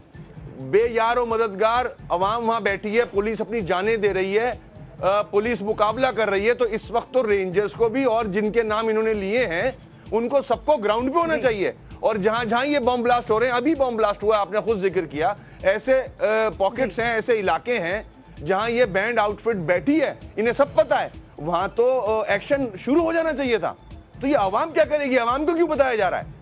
बेयार और मददगार अवाम वहां बैठी है, पुलिस अपनी जानें दे रही है, पुलिस मुकाबला कर रही है। तो इस वक्त तो रेंजर्स को भी और जिनके नाम इन्होंने लिए हैं उनको सबको ग्राउंड पे होना चाहिए। और जहां जहां ये बम ब्लास्ट हो रहे हैं, अभी बम ब्लास्ट हुआ, आपने खुद जिक्र किया, ऐसे पॉकेट्स हैं, ऐसे इलाके हैं जहां ये बैंड आउटफिट बैठी है, इन्हें सब पता है, वहां तो एक्शन शुरू हो जाना चाहिए था। तो ये आवाम क्या करेगी? आवाम को क्यों बताया जा रहा है?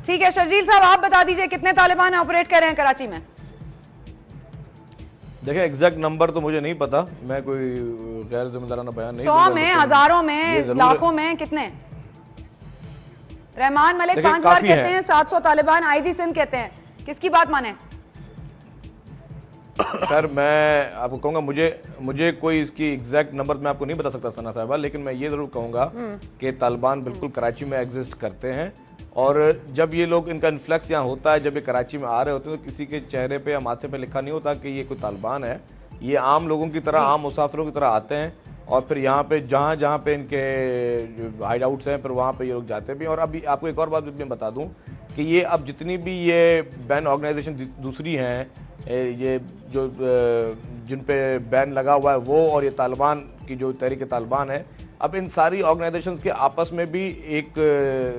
ठीक है, शर्जील साहब आप बता दीजिए कितने तालिबान ऑपरेट कर रहे हैं कराची में? देखिए, एग्जैक्ट नंबर तो मुझे नहीं पता, मैं कोई गैर जिम्मेदाराना बयान नहीं 100 में, हजारों में, लाखों में, कितने? रहमान मलिक 5 बार कहते हैं 700 तालिबान, IG सिंध कहते हैं, किसकी बात माने? खैर, मैं आपको कहूंगा, मुझे कोई इसकी एग्जैक्ट नंबर मैं आपको नहीं बता सकता सना साहबा, लेकिन मैं ये जरूर कहूंगा कि तालिबान बिल्कुल कराची में एग्जिस्ट करते हैं। और जब ये लोग, इनका इन्फ्लक्स यहाँ होता है, जब ये कराची में आ रहे होते हैं, तो किसी के चेहरे पे या माथे पे लिखा नहीं होता कि ये कोई तालिबान है। ये आम लोगों की तरह, आम मुसाफिरों की तरह आते हैं और फिर यहाँ पे जहाँ जहाँ पे इनके हाइड आउट्स हैं, फिर वहाँ पे ये लोग जाते भी। और अभी आपको एक और बात मैं बता दूँ कि ये अब जितनी भी ये बैन ऑर्गेनाइजेशन दूसरी हैं, ये जो जिन पे बैन लगा हुआ है वो, और ये तालिबान की जो तहरीक तालिबान है, अब इन सारी ऑर्गेनाइजेशंस के आपस में भी एक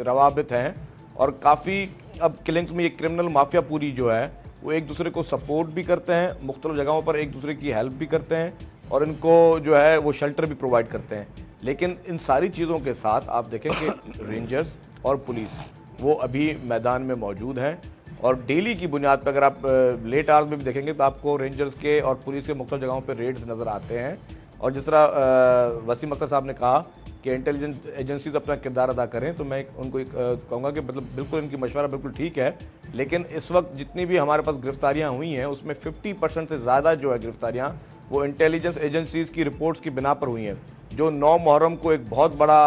रवाबित हैं और काफ़ी अब किलिंग्स में ये क्रिमिनल माफिया पूरी जो है वो एक दूसरे को सपोर्ट भी करते हैं, मुख्तलिफ जगहों पर एक दूसरे की हेल्प भी करते हैं और इनको जो है वो शेल्टर भी प्रोवाइड करते हैं। लेकिन इन सारी चीज़ों के साथ आप देखें कि रेंजर्स और पुलिस वो अभी मैदान में मौजूद हैं और डेली की बुनियाद पर अगर आप लेट आवर्स में भी देखेंगे तो आपको रेंजर्स के और पुलिस के मुख्तलिफ जगहों पर रेड्स नज़र आते हैं। और जिस तरह वसीम अख्तर साहब ने कहा कि इंटेलिजेंस एजेंसीज अपना किरदार अदा करें, तो मैं उनको कहूँगा कि मतलब बिल्कुल इनकी मशवरा बिल्कुल ठीक है, लेकिन इस वक्त जितनी भी हमारे पास गिरफ्तारियां हुई हैं उसमें 50% से ज़्यादा जो है गिरफ्तारियां वो इंटेलिजेंस एजेंसीज की रिपोर्ट्स की बिना पर हुई हैं। जो 9 मुहर्रम को एक बहुत बड़ा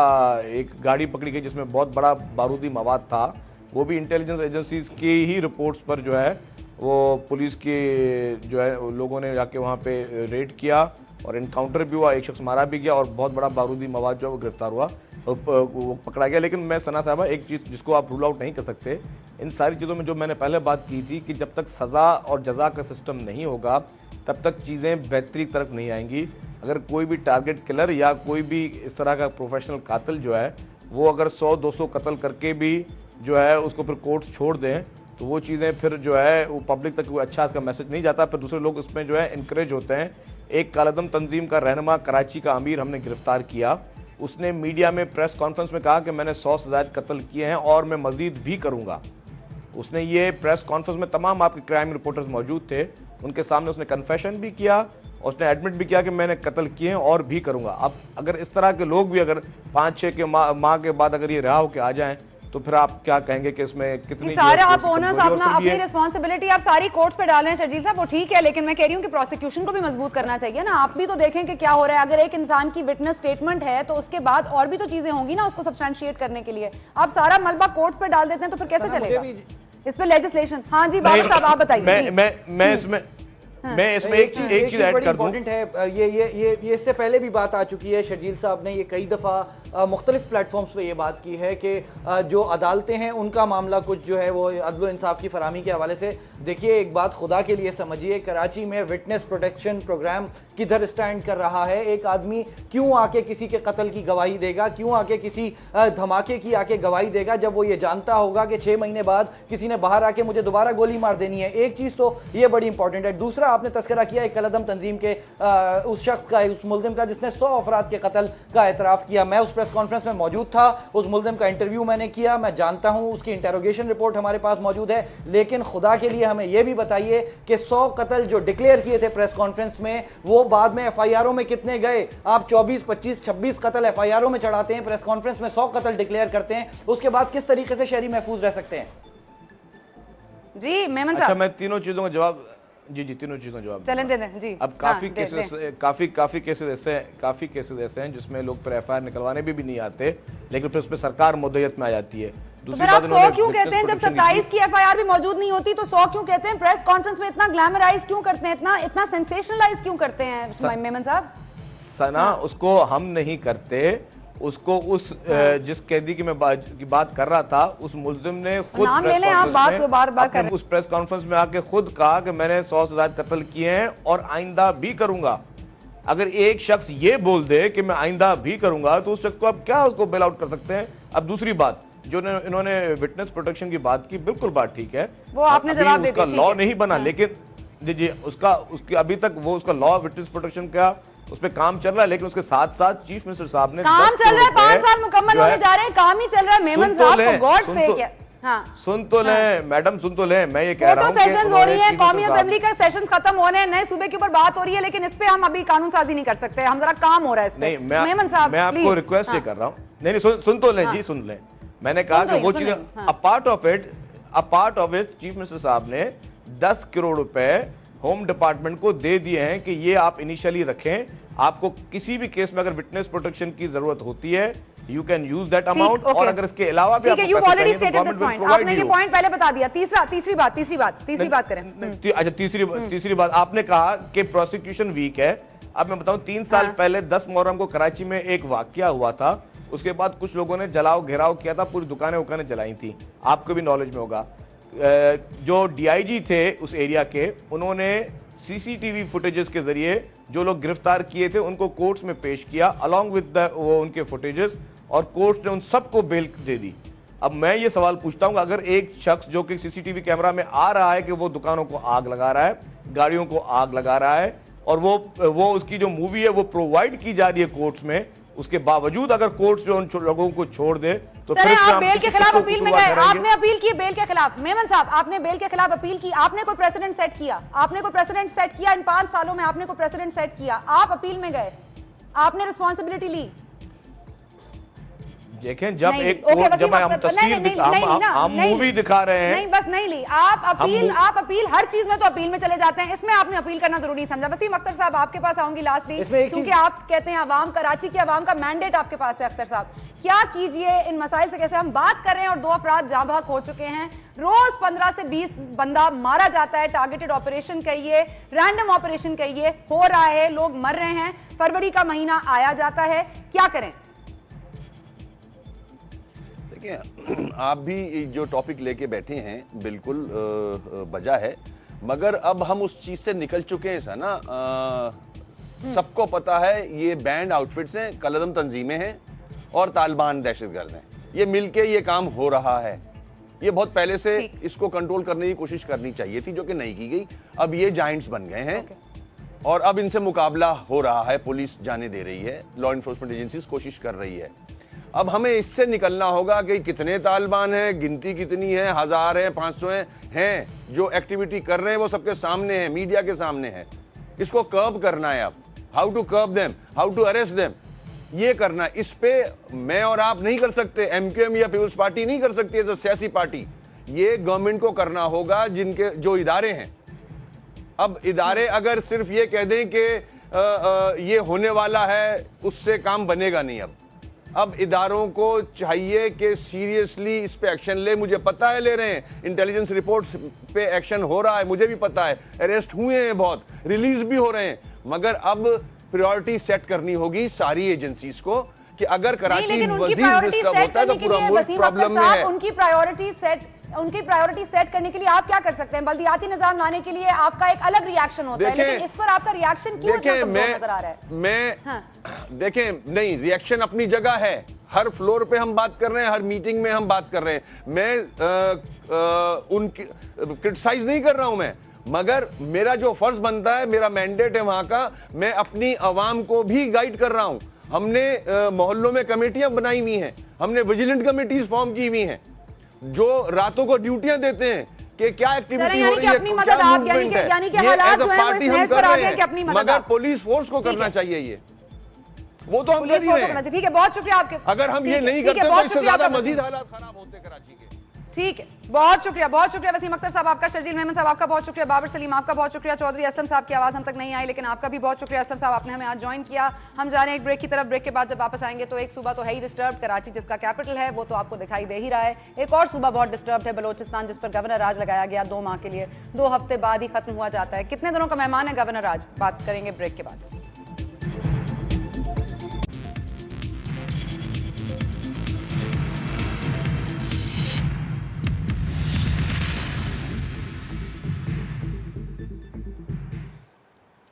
एक गाड़ी पकड़ी गई जिसमें बहुत बड़ा बारूदी मवाद था, वो भी इंटेलिजेंस एजेंसीज की ही रिपोर्ट्स पर जो है वो पुलिस के जो है लोगों ने जाके वहाँ पे रेड किया और इनकाउंटर भी हुआ, एक शख्स मारा भी गया और बहुत बड़ा बारूदी मवाद जो है वो गिरफ्तार हुआ और वो पकड़ा गया। लेकिन मैं सना साहबा एक चीज़ जिसको आप रूल आउट नहीं कर सकते, इन सारी चीज़ों में जो मैंने पहले बात की थी कि जब तक सज़ा और जज़ा का सिस्टम नहीं होगा तब तक चीज़ें बेहतरी की तरफ नहीं आएंगी। अगर कोई भी टारगेट किलर या कोई भी इस तरह का प्रोफेशनल कातिल जो है वो अगर 100-200 कत्ल करके भी जो है उसको फिर कोर्ट छोड़ दें तो वो चीज़ें फिर जो है वो पब्लिक तक कोई अच्छा इसका मैसेज नहीं जाता, फिर दूसरे लोग इसमें जो है इनकरेज होते हैं। एक कालदम तंजीम का रहनुमा कराची का अमीर हमने गिरफ्तार किया, उसने मीडिया में प्रेस कॉन्फ्रेंस में कहा कि मैंने 100 से ज़्यादा कत्ल किए हैं और मैं मजीद भी करूंगा। उसने ये प्रेस कॉन्फ्रेंस में तमाम आपके क्राइम रिपोर्टर्स मौजूद थे, उनके सामने उसने कन्फेशन भी किया, उसने एडमिट भी किया कि मैंने कत्ल किए हैं और भी करूंगा। अब अगर इस तरह के लोग भी अगर 5-6 के माह के बाद अगर ये रिहा होकर आ जाएं तो फिर आप क्या कहेंगे कि इसमें कितनी सारे आप ओनर्स अपनी रिस्पॉन्सिबिलिटी आप सारी कोर्ट पे डाल रहे हैं शर्जील साहब, वो ठीक है, लेकिन मैं कह रही हूँ कि प्रोसिक्यूशन को भी मजबूत करना चाहिए ना। आप भी तो देखें कि क्या हो रहा है। अगर एक इंसान की विटनेस स्टेटमेंट है तो उसके बाद और भी तो चीजें होंगी ना उसको सब्सटेंशिएट करने के लिए। आप सारा मलबा कोर्ट पे डाल देते हैं तो फिर कैसे चलेगा इस पे लेजिस्लेशन? हाँ जी बाबा साहब आप बताइए। मैं इसमें एक चीज ऐड कर दूं। है ये इससे पहले भी बात आ चुकी है, शर्जील साहब ने ये कई दफा मुख्तलिफ प्लेटफॉर्म्स पे ये बात की है कि जो अदालतें हैं उनका मामला कुछ जो है वो अदल इंसाफ की फराहमी के हवाले से। देखिए एक बात खुदा के लिए समझिए, कराची में विटनेस प्रोटेक्शन प्रोग्राम किधर स्टैंड कर रहा है? एक आदमी क्यों आके किसी के कत्ल की गवाही देगा, क्यों आके किसी धमाके की आके गवाही देगा जब वो ये जानता होगा कि 6 महीने बाद किसी ने बाहर आके मुझे दोबारा गोली मार देनी है। एक चीज तो ये बड़ी इंपॉर्टेंट है। दूसरा आपने तस्करा किया एक कलदम तंजीम के उस शख्स का, उस मुल्जिम का जिसने 100 अफराद के कत्ल का एतराफ किया। मैं उस प्रेस कॉन्फ्रेंस में मौजूद था, उस मुल्जिम का इंटरव्यू मैंने किया, मैं जानता हूं, उसकी इंटेरोगेशन रिपोर्ट हमारे पास मौजूद है। लेकिन खुदा के लिए हमें यह भी बताइए कि 100 कत्ल जो डिक्लेयर किए थे प्रेस कॉन्फ्रेंस में वो बाद में एफआईआरों में कितने गए? आप 24, 25, 26 कत्ल एफआईआरों में चढ़ाते हैं, प्रेस कॉन्फ्रेंस में 100 कत्ल डिक्लेयर करते हैं, उसके बाद किस तरीके से शहरी महफूज रह सकते हैं? जी मेमन साहब। अच्छा मैं तीनों चीजों का जवाब जी तीनों चीजों का जवाब चलें दे दें जी। अब काफी केसेस ऐसे हैं जिसमें लोग फिर एफआईआर निकलवाने भी नहीं आते, लेकिन फिर उस पर सरकार मुद्दत में आ जाती है। दूसरी बात, 100 क्यों कहते हैं? जब 27 की एफआईआर भी मौजूद नहीं होती तो 100 क्यों कहते हैं? प्रेस कॉन्फ्रेंस में इतना ग्लैमराइज क्यों करते हैं, इतना सेंसेशनलाइज क्यों करते हैं मेमन साहब? सना उसको हम नहीं करते, उसको उस जिस कैदी की मैं बात कर रहा था उस मुल्जिम ने खुद नाम ले लें आप, बात तो बार-बार कर रहे हैं। उस प्रेस कॉन्फ्रेंस में आके खुद कहा कि मैंने 100 से ज्यादा कत्ल किए हैं और आइंदा भी करूंगा। अगर एक शख्स ये बोल दे कि मैं आइंदा भी करूंगा तो उस शख्स को आप क्या उसको बेल आउट कर सकते हैं? अब दूसरी बात जो इन्होंने विटनेस प्रोटेक्शन की बात की, बिल्कुल बात ठीक है, वो आपने जवाब दे दिया, उसका लॉ नहीं बना, लेकिन जी उसकी अभी तक वो उसका लॉ विटनेस प्रोटेक्शन का उस पर काम चल रहा है, लेकिन उसके साथ साथ चीफ मिनिस्टर साहब ने काम चल रहा है, 5 साल मुकम्मल होने जा रहे हैं, काम ही चल रहा है मेमन साहब, गॉड से क्या। हाँ सुन तो ले मैडम, सुन तो ले, मैं ये कह रहा हूँ सेशंस हो रही है, कौमी असेंबली का सेशन खत्म होने हैं, नए सूबे के ऊपर बात हो रही है, लेकिन इस पे हम अभी कानून साजी नहीं कर सकते, हम जरा काम हो रहा है इस पे। मेमन साहब मैं आपको रिक्वेस्ट ये कर रहा हूँ, नहीं सुन तो ले जी, सुन ले। मैंने कहा कि वो चीजें a part of it chief minister साहब ने 10 करोड़ रुपए होम डिपार्टमेंट को दे दिए हैं कि ये आप इनिशियली रखें, आपको किसी भी केस में अगर विटनेस प्रोटेक्शन की जरूरत होती है you can use that amount, और अगर इसके अलावा भी आपको पैसे चाहिए तो गवर्नमेंट विल प्रोवाइड आपने ये पॉइंट पहले बता दिया। तीसरी बात करें। अच्छा तीसरी बात आपने कहा कि प्रोसिक्यूशन वीक है। अब मैं बताऊं 3 साल पहले 10 मुहर्रम को कराची में एक वाकया हुआ था, उसके बाद कुछ लोगों ने जलाओ घेराव किया था, पूरी दुकानें जलाई थी, आपको भी नॉलेज में होगा। जो डीआईजी थे उस एरिया के, उन्होंने सीसीटीवी फुटेजेस के जरिए जो लोग गिरफ्तार किए थे उनको कोर्ट्स में पेश किया अलॉन्ग विद वो उनके फुटेजेस, और कोर्ट्स ने उन सबको बेल दे दी। अब मैं ये सवाल पूछता हूं, अगर एक शख्स जो कि सीसीटीवी कैमरा में आ रहा है कि वो दुकानों को आग लगा रहा है, गाड़ियों को आग लगा रहा है, और वो उसकी जो मूवी है वो प्रोवाइड की जा रही है कोर्ट्स में, उसके बावजूद अगर कोर्ट जो उन लोगों को छोड़ दे तो फिर आप बेल के खिलाफ अपील में गए, आपने अपील की बेल के खिलाफ। मेमन साहब आपने बेल के खिलाफ अपील की, आपने कोई प्रेसिडेंट सेट किया, इन 5 सालों में आपने कोई प्रेसिडेंट सेट किया, आप अपील में गए, आपने रिस्पॉन्सिबिलिटी ली। देखें जब नहीं, एक ओके, जब हम तस्वीर हम मूवी दिखा रहे हैं नहीं, बस नहीं ली आप अपील हर चीज में तो अपील में चले जाते हैं, इसमें आपने अपील करना जरूरी समझा। वसीम अख्तर साहब आपके पास आऊंगी लास्टली, क्योंकि आप कहते हैं अवाम, कराची की अवाम का मैंडेट आपके पास है। अख्तर साहब क्या कीजिए इन मसाइल से, कैसे हम बात कर रहे हैं और 2 अफराद जाँ बहक हो चुके हैं, रोज 15 से 20 बंदा मारा जाता है, टारगेटेड ऑपरेशन कहिए, रैंडम ऑपरेशन कहिए, हो रहा है, लोग मर रहे हैं, फरवरी का महीना आया जाता है, क्या करें? देखिए, आप भी जो टॉपिक लेके बैठे हैं बिल्कुल बजा है, मगर अब हम उस चीज से निकल चुके हैं ना। सबको पता है ये बैंड आउटफिट्स हैं, कलदम तंजीमें हैं और तालिबान दहशतगर्द हैं, ये मिलके ये काम हो रहा है। ये बहुत पहले से इसको कंट्रोल करने की कोशिश करनी चाहिए थी, जो कि नहीं की गई। अब ये जायंट्स बन गए हैं और अब इनसे मुकाबला हो रहा है, पुलिस जाने दे रही है, लॉ एनफोर्समेंट एजेंसीज कोशिश कर रही है। अब हमें इससे निकलना होगा कि कितने तालिबान हैं, गिनती कितनी है, 1000 है, 500 हैं, जो एक्टिविटी कर रहे हैं वो सबके सामने है, मीडिया के सामने है। इसको कर्ब करना है। अब how to curb them, how to arrest them, ये करना। इस पे मैं और आप नहीं कर सकते, एमक्यूएम या पीपुल्स पार्टी नहीं कर सकती है, सियासी पार्टी। ये गवर्नमेंट को करना होगा, जिनके जो इदारे हैं। अब इदारे अगर सिर्फ ये कह दें कि ये होने वाला है, उससे काम बनेगा नहीं। अब इदारों को चाहिए कि सीरियसली इस पे एक्शन ले। मुझे पता है ले रहे हैं, इंटेलिजेंस रिपोर्ट्स पे एक्शन हो रहा है, मुझे भी पता है, अरेस्ट हुए हैं, बहुत रिलीज भी हो रहे हैं। मगर अब प्रायोरिटी सेट करनी होगी सारी एजेंसीज को कि अगर कराची वजीर डिस्टर्ब होता है तो पूरा मुल्क प्रॉब्लम में है। उनकी प्रायोरिटी सेट करने के लिए आप क्या कर सकते हैं? बल्दियाती निजाम लाने के लिए आपका एक अलग रिएक्शन होता है, लेकिन इस पर आपका रिएक्शन क्यों इतना कमजोर नजर आ रहा है? देखें, नहीं, रिएक्शन अपनी जगह है, हर फ्लोर पे हम बात कर रहे हैं, हर मीटिंग में हम बात कर रहे हैं। मैं उनकी क्रिटिसाइज नहीं कर रहा हूं मैं, मगर मेरा जो फर्ज बनता है, मेरा मैंडेट है वहां का, मैं अपनी अवाम को भी गाइड कर रहा हूं। हमने मोहल्लों में कमेटियां बनाई हुई हैं, हमने विजिलेंट कमेटीज फॉर्म की हुई हैं, जो रातों को ड्यूटियां देते हैं कि क्या एक्टिविटी हो रही है, क्या मूवमेंट है। ये एज अ पार्टी हम कर रहे हैं, मगर पुलिस फोर्स को करना चाहिए ये, वो तो हम कर ही रहे हैं। ठीक है, बहुत शुक्रिया आपके। अगर हम ये नहीं करते तो इससे ज्यादा मजीद हालात खराब होते कराची के। ठीक है, बहुत शुक्रिया वसीम अख्तर साहब आपका, शर्जील मेमन साहब आपका बहुत शुक्रिया, बाबर सलीम आपका बहुत शुक्रिया, चौधरी असलम साहब की आवाज हम तक नहीं आई, लेकिन आपका भी बहुत शुक्रिया असलम साहब, आपने हमें आज ज्वाइन किया। हम जा रहे हैं एक ब्रेक की तरफ। ब्रेक के बाद जब वापस आएंगे तो एक सूबा तो है ही डिस्टर्ब, कराची जिसका कैपिटल है वो तो आपको दिखाई दे ही रहा है। एक और सूबा बहुत डिस्टर्ब है, बलोचिस्तान, जिस पर गवर्नर राज लगाया गया 2 माह के लिए, 2 हफ्ते बाद ही खत्म हुआ जाता है। कितने दिनों का मेहमान है गवर्नर राज, बात करेंगे ब्रेक के बाद।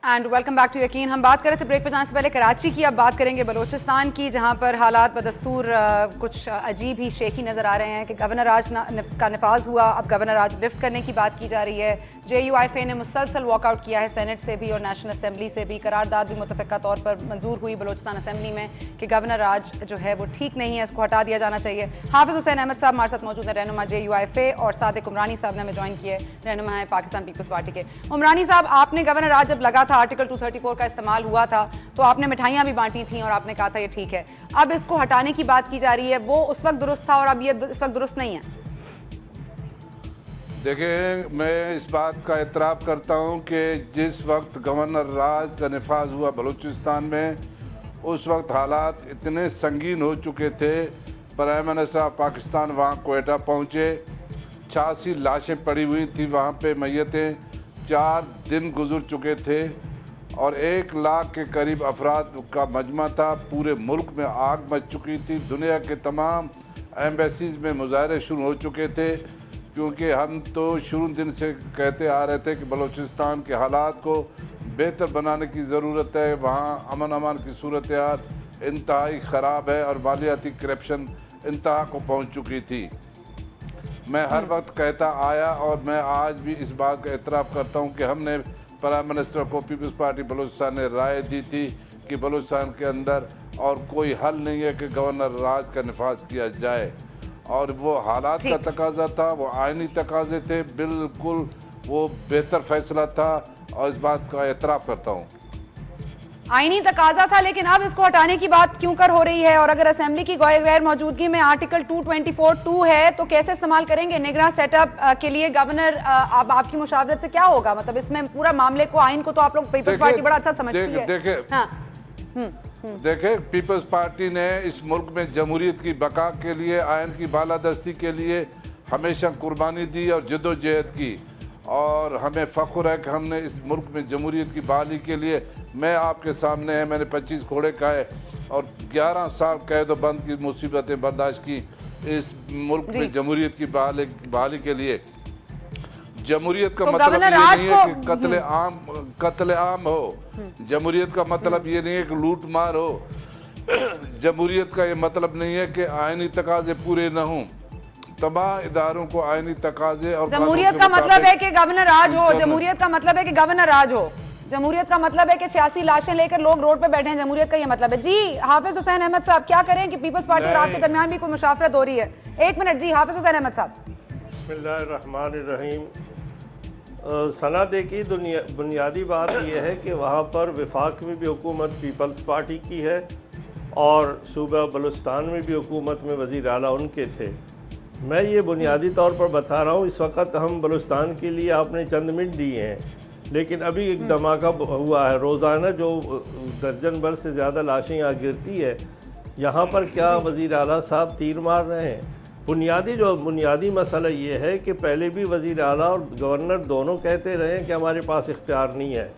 एंड वेलकम बैक टू यकीन। हम बात कर रहे थे ब्रेक पे जाने से पहले कराची की, अब बात करेंगे बलोचिस्तान की, जहां पर हालात बदस्तूर कुछ अजीब ही शेखी नजर आ रहे हैं कि गवर्नर राज का नफाज हुआ, अब गवर्नर राज लिफ्ट करने की बात की जा रही है। JUIFA ने मुसलसल वॉकआउट किया है, सेनेट से भी और नेशनल असेंबली से भी। करारदाद भी मुतफ़िका तौर पर मंजूर हुई बलोचिस्तान असेंबली में कि गवर्नर राज जो है वो ठीक नहीं है, इसको हटा दिया जाना चाहिए। हाफिज हुसैन अहमद साहब हमारे साथ मौजूद है, रहनुमा JUIFA, और सादिक उमरानी साहब ने हमें ज्वाइन किए, रहनुमा है पाकिस्तान पीपल्स पार्टी के। उमरानी साहब, आपने गवर्नर राज जब लगा था, आर्टिकल 234 का इस्तेमाल हुआ था, तो आपने मिठाइयां भी बांटी थी और आपने कहा था ये ठीक है। अब इसको हटाने की बात की जा रही है, वो उस वक्त दुरुस्त था और अब ये इस वक्त दुरुस्त नहीं है। देखिए, मैं इस बात का एतराफ़ करता हूं कि जिस वक्त गवर्नर राज का नफाज हुआ बलूचिस्तान में, उस वक्त हालात इतने संगीन हो चुके थे। प्राइम मिनिस्टर ऑफ पाकिस्तान वहां क्वेटा पहुंचे, 86 लाशें पड़ी हुई थी वहां पे, मैयतें, 4 दिन गुजर चुके थे और 1 लाख के करीब अफराद का मजमा था। पूरे मुल्क में आग मच चुकी थी, दुनिया के तमाम एम्बेसीज में मुजाहरे शुरू हो चुके थे, क्योंकि हम तो शुरू दिन से कहते आ रहे थे कि बलूचिस्तान के हालात को बेहतर बनाने की ज़रूरत है। वहाँ अमन अमान की सूरत हाल इंतहाई ख़राब है और मालियाती करप्शन इंतहा को पहुँच चुकी थी। मैं हर वक्त कहता आया और मैं आज भी इस बात का एतराफ़ करता हूँ कि हमने प्राइम मिनिस्टर को, पीपल्स पार्टी बलूचिस्तान ने राय दी थी कि बलूचिस्तान के अंदर और कोई हल नहीं है कि गवर्नर राज का नफाज किया जाए, और वो हालात का तकाजा था, वो आईनी तकाजे थे, बिल्कुल वो बेहतर फैसला था और इस बात का एतराफ़ करता हूँ। आईनी तकाजा था, लेकिन अब इसको हटाने की बात क्यों कर हो रही है? और अगर असेंबली की गैर मौजूदगी में आर्टिकल 224(2) है तो कैसे इस्तेमाल करेंगे? निगरान सेटअप के लिए गवर्नर अब आपकी मुशावरत से क्या होगा? मतलब इसमें पूरा मामले को, आइन को तो आप लोग पीपल्स पार्टी बड़ा अच्छा समझती है। देखे, पीपल्स पार्टी ने इस मुल्क में जमहूरियत की बका के लिए, आयन की बालादस्ती के लिए हमेशा कुर्बानी दी और जदोजहद की, और हमें फख्र है कि हमने इस मुल्क में जमहूरियत की बहाली के लिए, मैं आपके सामने है, मैंने 25 घोड़े खाए और 11 साल कैद बंद की मुसीबतें बर्दाश्त की इस मुल्क में जमहूरियत की बहाली के लिए। जमहूरियत का मतलब ये नहीं है कि कत्ले आम हो। जमहूरियत का मतलब ये नहीं है कि लूट मार हो। जमहूरियत का ये मतलब नहीं है कि आईनी तकाजे पूरे न हों। तमाम इदारों को आईनी तकाजे और जमहूरियत का मतलब है कि गवर्नर राज हो। जमहूरियत का मतलब है कि गवर्नर राज हो। जमहूरियत का मतलब है कि 86 लाशें लेकर लोग रोड पे बैठे हैं। जमहूरियत का ये मतलब है। जी हाफिज हुसैन अहमद साहब, क्या करें कि पीपल्स पार्टी और आपके दरमियान भी कोई मुशाफरत हो रही है? एक मिनट जी, हाफिज हुसैन अहमद साहब। बिस्मिल्लाहिर्रहमानिर्रहीम। सनादे की बुनियादी बात यह है कि वहाँ पर वफाक में भी हुकूमत पीपल्स पार्टी की है और सूबा बलूचिस्तान में भी हुकूमत में वज़ीर आला उनके थे। मैं ये बुनियादी तौर पर बता रहा हूँ, इस वक्त हम बलूचिस्तान के लिए आपने चंद मिनट दिए हैं, लेकिन अभी एक धमाका हुआ है। रोज़ाना जो दर्जन भर से ज़्यादा लाशें यहाँ गिरती है, यहाँ पर क्या वज़ीर आला साहब तीर मार रहे हैं? बुनियादी मसला ये है कि पहले भी वज़ीर आला और गवर्नर दोनों कहते रहे हैं कि हमारे पास इख्तियार नहीं है,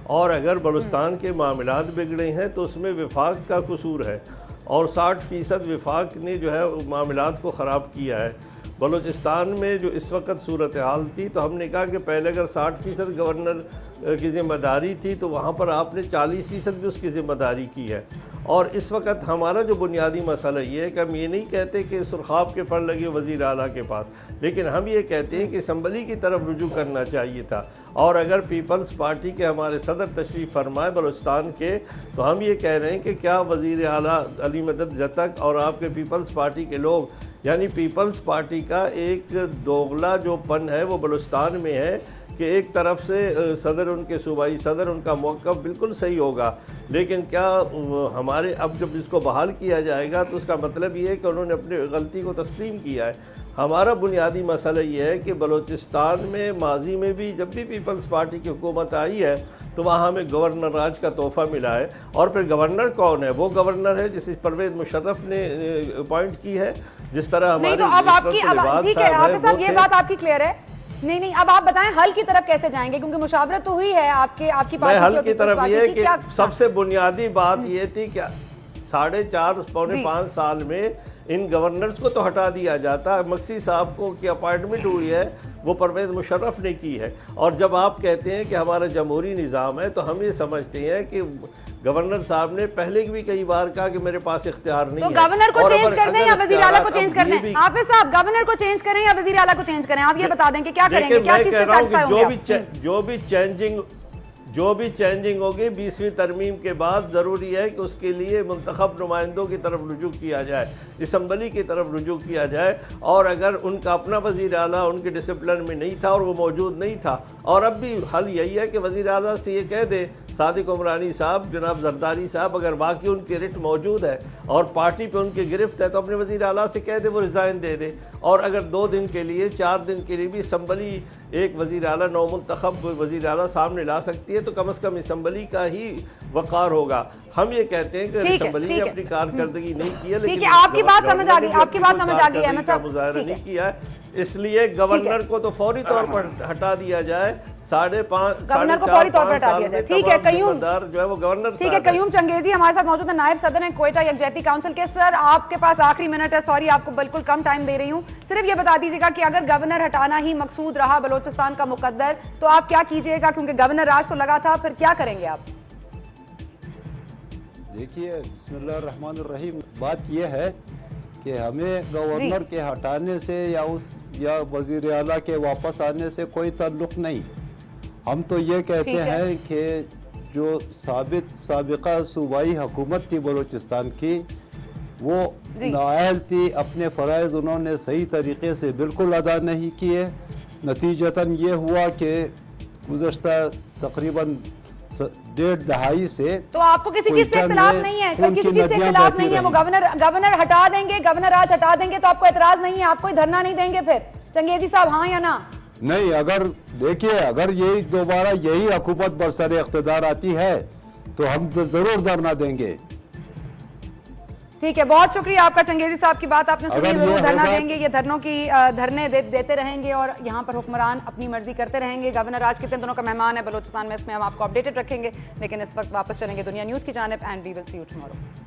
और अगर बलूचिस्तान के मामलात बिगड़े हैं तो उसमें वफाक का कसूर है, और 60% वफाक ने जो है मामलात को ख़राब किया है। बलूचिस्तान में जो इस वक्त सूरत हाल थी, तो हमने कहा कि पहले अगर 60% गवर्नर की जिम्मेदारी थी तो वहाँ पर आपने 40% भी उसकी जिम्मेदारी की है। और इस वक्त हमारा जो बुनियादी मसला ये है कि हम ये नहीं कहते कि सुरखाब के फल लगे वज़ीर आला के पास, लेकिन हम ये कहते हैं कि असम्बली की तरफ रुजू करना चाहिए था। और अगर पीपल्स पार्टी के हमारे सदर तशरीफ़ फरमाए बलूचिस्तान के, तो हम ये कह रहे हैं कि क्या वज़ीर आला अली मदद जतक और आपके पीपल्स पार्टी के लोग, यानी पीपल्स पार्टी का एक दोगला जो पन है वो बलूचिस्तान में है कि एक तरफ से सदर, उनके सूबाई सदर, उनका मौक़िफ़ बिल्कुल सही होगा, लेकिन क्या हमारे अब जब इसको बहाल किया जाएगा तो उसका मतलब ये है कि उन्होंने अपनी गलती को तस्लीम किया है। हमारा बुनियादी मसला ये है कि बलूचिस्तान में माजी में भी जब भी पीपल्स पार्टी की हुकूमत आई है तो वहाँ हमें गवर्नर राज का तोहफा मिला है। और फिर गवर्नर कौन है? वो गवर्नर है जिसे परवेज मुशर्रफ ने अपॉइंट की है। जिस तरह हमारे तो अब आपकी ठीक है हाफिज साहब, ये बात आपकी क्लियर है। नहीं, अब आप बताएं हल की तरफ कैसे जाएंगे, क्योंकि मुशावरत तो हुई है आपकी पार्टी हल की तरफ ये कि सबसे बुनियादी बात ये थी कि 4.5 पौने 5 साल में इन गवर्नर्स को तो हटा दिया जाता। मक्सी साहब को की अपॉइंटमेंट हुई है वो परवेज मुशर्रफ ने की है। और जब आप कहते हैं कि हमारा जमहूरी निज़ाम है, तो हम ये समझते हैं कि गवर्नर साहब ने पहले भी कई बार कहा कि मेरे पास इख्तियार नहीं है। तो गवर्नर को चेंज कर दें या वज़ीर आला को चेंज कर दें? हाफिज साहब, गवर्नर को चेंज करें या वज़ीर आला को चेंज करें? आप ये बता दें कि क्या करेंगे, क्या चीज़ से सैटिस्फाई होंगे? जो भी चेंजिंग होगी 20वीं तरमीम के बाद ज़रूरी है कि उसके लिए मुंतखब नुमाइंदों की तरफ रुजू किया जाए, असम्बली की तरफ रुजू किया जाए। और अगर उनका अपना वज़ीर आला उनके डिसिप्लिन में नहीं था और वो मौजूद नहीं था, और अब भी हल यही है कि वज़ीर आला से ये कह दे सादिक उमरानी साहब, जनाब जरदारी साहब, अगर बाकी उनकी रिट मौजूद है और पार्टी पे उनकी गिरफ्त है तो अपने वज़ीर आला से कह दे वो रिज़ाइन दे दे। और अगर 2 दिन के लिए 4 दिन के लिए भी असम्बली एक वज़ीर आला नौमुंतखब वज़ीर आला सामने ला सकती है, तो कम अज़ कम असम्बली का ही वक़ार होगा। हम ये कहते हैं कि असम्बली ने अपनी कारकर्दगी नहीं की है, लेकिन आपकी बात समझ आ गई, आपकी बात समझ आ गई है, मुज़ाहरा नहीं किया है, इसलिए गवर्नर को तो फौरी तौर पर हटा दिया जाए। 5.5 गवर्नर को फौरी तौर पर हटा दिया जाए। ठीक है, कयूम जो है वो गवर्नर। ठीक है, कयूम चंगेजी हमारे साथ मौजूद है, नायब सदर हैं क्वेटा यकजहती काउंसिल के। सर, आपके पास आखिरी मिनट है, सॉरी आपको बिल्कुल कम टाइम दे रही हूँ। सिर्फ ये बता दीजिएगा कि अगर गवर्नर हटाना ही मकसूद रहा बलोचिस्तान का मुकद्दर, तो आप क्या कीजिएगा, क्योंकि गवर्नर राज तो लगा था, फिर क्या करेंगे आप? देखिए, बिस्मिल्लाहिर्रहमानिर्रहीम, बात यह है कि हमें गवर्नर के हटाने से या वजीर आला के वापस आने से कोई ताल्लुक नहीं। हम तो ये कहते हैं कि जो साबिका सूबाई हुकूमत थी बलूचिस्तान की, वो नाअहल थी, अपने फ़राइज़ उन्होंने सही तरीके से बिल्कुल अदा नहीं किए। नतीजतन ये हुआ कि गुज़श्ता तकरीबन डेढ़ दहाई से तो आपको किसी चीज से इख्तिलाफ नहीं है, किसी चीज से इख्तिलाफ नहीं है। वो गवर्नर हटा देंगे, गवर्नर आज हटा देंगे तो आपको एतराज नहीं है, आप कोई धरना नहीं देंगे फिर चंगेजी साहब, हाँ या ना? नहीं, अगर देखिए अगर यही दोबारा यही हुकूमत बरसर इख्तिदार आती है तो हम तो जरूर धरना देंगे। ठीक है, बहुत शुक्रिया आपका चंगेजी साहब की बात आपने सुनी, जरूर धरना देंगे। ये धरने देते रहेंगे और यहाँ पर हुक्मरान अपनी मर्जी करते रहेंगे। गवर्नर आज कितने दिनों का मेहमान है बलूचिस्तान में, इसमें हम आपको अपडेटेड रखेंगे। लेकिन इस वक्त वापस चलेंगे दुनिया न्यूज की जानिब and we will see you tomorrow.